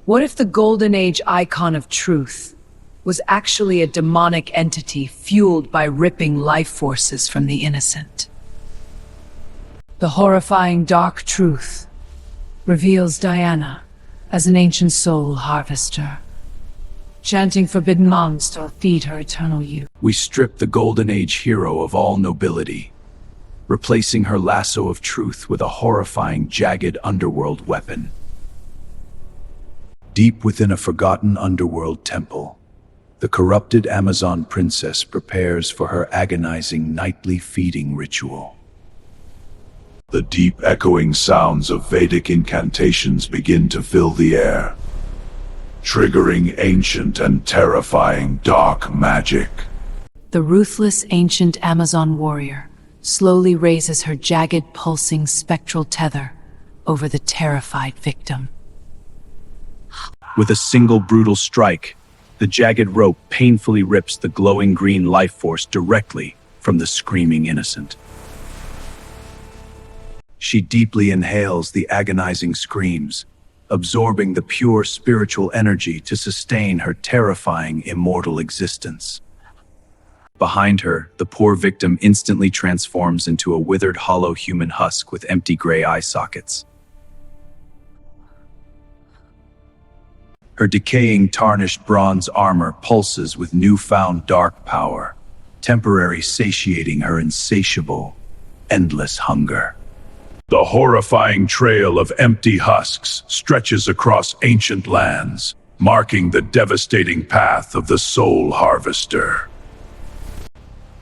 What if the Golden Age icon of truth was actually a demonic entity fueled by ripping life forces from the innocent? The horrifying dark truth reveals Diana as an ancient soul harvester, chanting forbidden monks to feed her eternal youth. We strip the Golden Age hero of all nobility, replacing her lasso of truth with a horrifying, jagged underworld weapon. Deep within a forgotten underworld temple, the corrupted Amazon princess prepares for her agonizing nightly feeding ritual. The deep echoing sounds of Vedic incantations begin to fill the air, triggering ancient and terrifying dark magic. The ruthless ancient Amazon warrior slowly raises her jagged, pulsing spectral tether over the terrified victim. With a single brutal strike, the jagged rope painfully rips the glowing green life force directly from the screaming innocent. She deeply inhales the agonizing screams, absorbing the pure spiritual energy to sustain her terrifying immortal existence. Behind her, the poor victim instantly transforms into a withered, hollow human husk with empty gray eye sockets. Her decaying, tarnished bronze armor pulses with newfound dark power, temporarily satiating her insatiable, endless hunger. The horrifying trail of empty husks stretches across ancient lands, marking the devastating path of the soul harvester.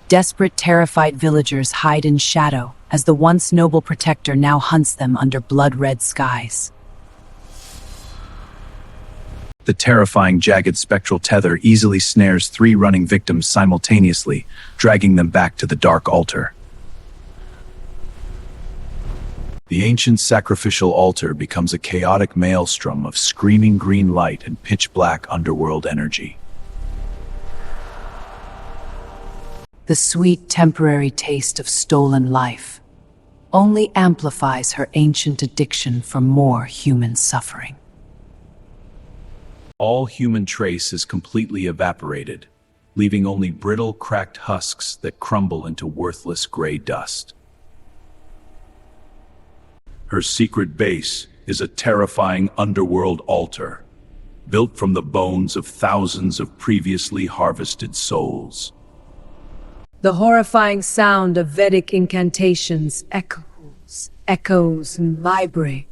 Desperate, terrified villagers hide in shadow as the once noble protector now hunts them under blood-red skies. The terrifying, jagged spectral tether easily snares 3 running victims simultaneously, dragging them back to the dark altar. The ancient sacrificial altar becomes a chaotic maelstrom of screaming green light and pitch-black underworld energy. The sweet, temporary taste of stolen life only amplifies her ancient addiction for more human suffering. All human trace is completely evaporated, leaving only brittle, cracked husks that crumble into worthless gray dust. Her secret base is a terrifying underworld altar, built from the bones of thousands of previously harvested souls. The horrifying sound of Vedic incantations echoes and vibrate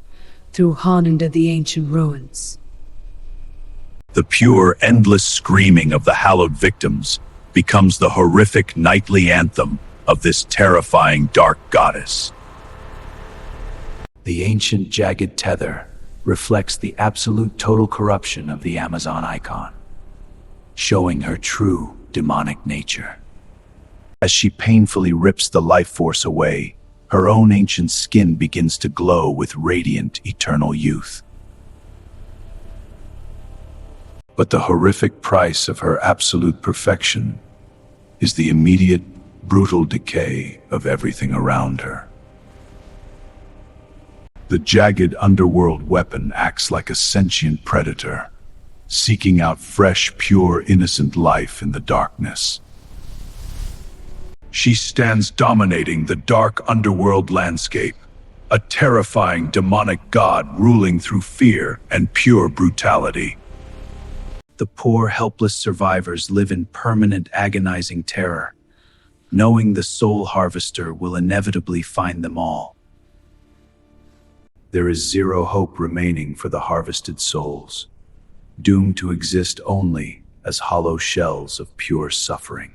through haunted of the ancient ruins. The pure, endless screaming of the hallowed victims becomes the horrific nightly anthem of this terrifying dark goddess. The ancient jagged tether reflects the absolute total corruption of the Amazon icon, showing her true demonic nature. As she painfully rips the life force away, her own ancient skin begins to glow with radiant, eternal youth. But the horrific price of her absolute perfection is the immediate, brutal decay of everything around her. The jagged underworld weapon acts like a sentient predator, seeking out fresh, pure, innocent life in the darkness. She stands dominating the dark underworld landscape, a terrifying demonic god ruling through fear and pure brutality. The poor, helpless survivors live in permanent, agonizing terror, knowing the soul harvester will inevitably find them all. There is zero hope remaining for the harvested souls, doomed to exist only as hollow shells of pure suffering.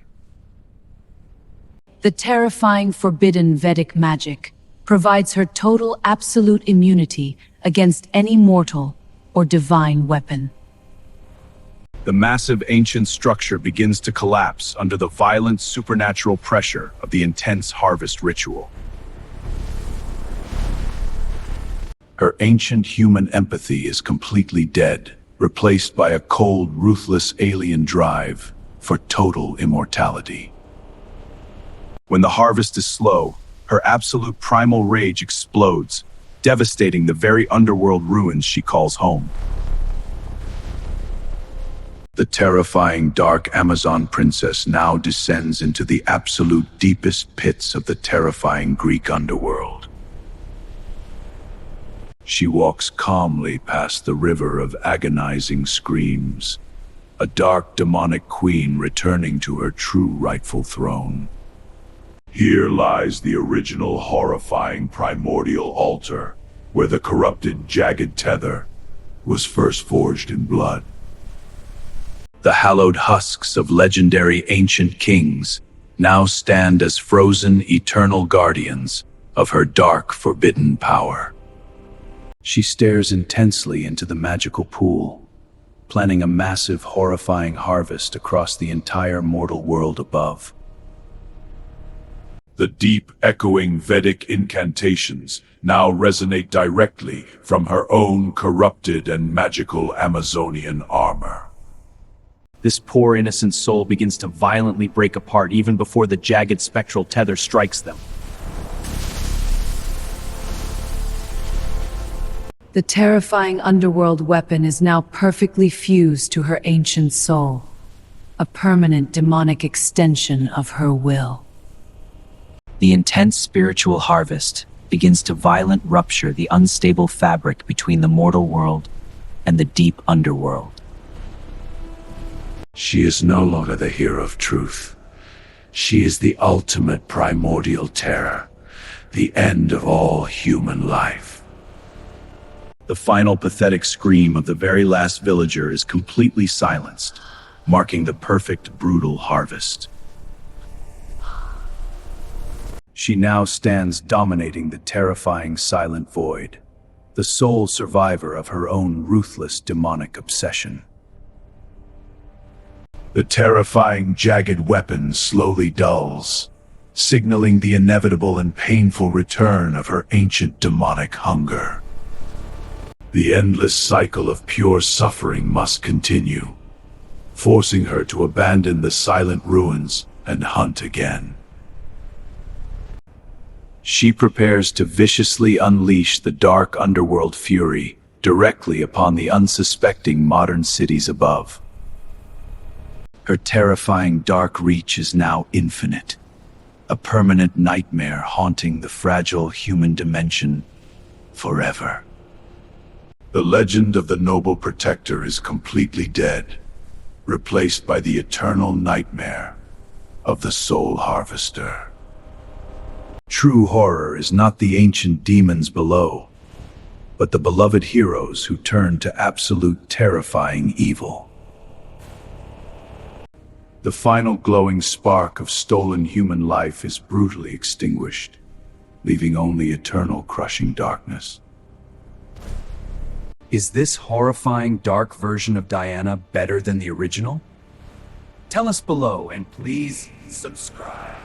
The terrifying, forbidden Vedic magic provides her total, absolute immunity against any mortal or divine weapon. The massive ancient structure begins to collapse under the violent supernatural pressure of the intense harvest ritual. Her ancient human empathy is completely dead, replaced by a cold, ruthless alien drive for total immortality. When the harvest is slow, her absolute primal rage explodes, devastating the very underworld ruins she calls home. The terrifying dark Amazon princess now descends into the absolute deepest pits of the terrifying Greek underworld. She walks calmly past the river of agonizing screams, a dark demonic queen returning to her true rightful throne. Here lies the original horrifying primordial altar, where the corrupted jagged tether was first forged in blood. The hallowed husks of legendary ancient kings now stand as frozen eternal guardians of her dark forbidden power. She stares intensely into the magical pool, planning a massive horrifying harvest across the entire mortal world above. The deep, echoing Vedic incantations now resonate directly from her own corrupted and magical Amazonian armor. This poor innocent soul begins to violently break apart even before the jagged spectral tether strikes them. The terrifying underworld weapon is now perfectly fused to her ancient soul, a permanent demonic extension of her will. The intense spiritual harvest begins to violently rupture the unstable fabric between the mortal world and the deep underworld. She is no longer the hero of truth. She is the ultimate primordial terror, the end of all human life. The final pathetic scream of the very last villager is completely silenced, marking the perfect brutal harvest. She now stands dominating the terrifying silent void, the sole survivor of her own ruthless demonic obsession. The terrifying jagged weapon slowly dulls, signaling the inevitable and painful return of her ancient demonic hunger. The endless cycle of pure suffering must continue, forcing her to abandon the silent ruins and hunt again. She prepares to viciously unleash the dark underworld fury directly upon the unsuspecting modern cities above. Her terrifying dark reach is now infinite, a permanent nightmare haunting the fragile human dimension forever. The legend of the noble protector is completely dead, replaced by the eternal nightmare of the soul harvester. True horror is not the ancient demons below, but the beloved heroes who turn to absolute terrifying evil. The final glowing spark of stolen human life is brutally extinguished, leaving only eternal crushing darkness. Is this horrifying dark version of Diana better than the original? Tell us below and please subscribe.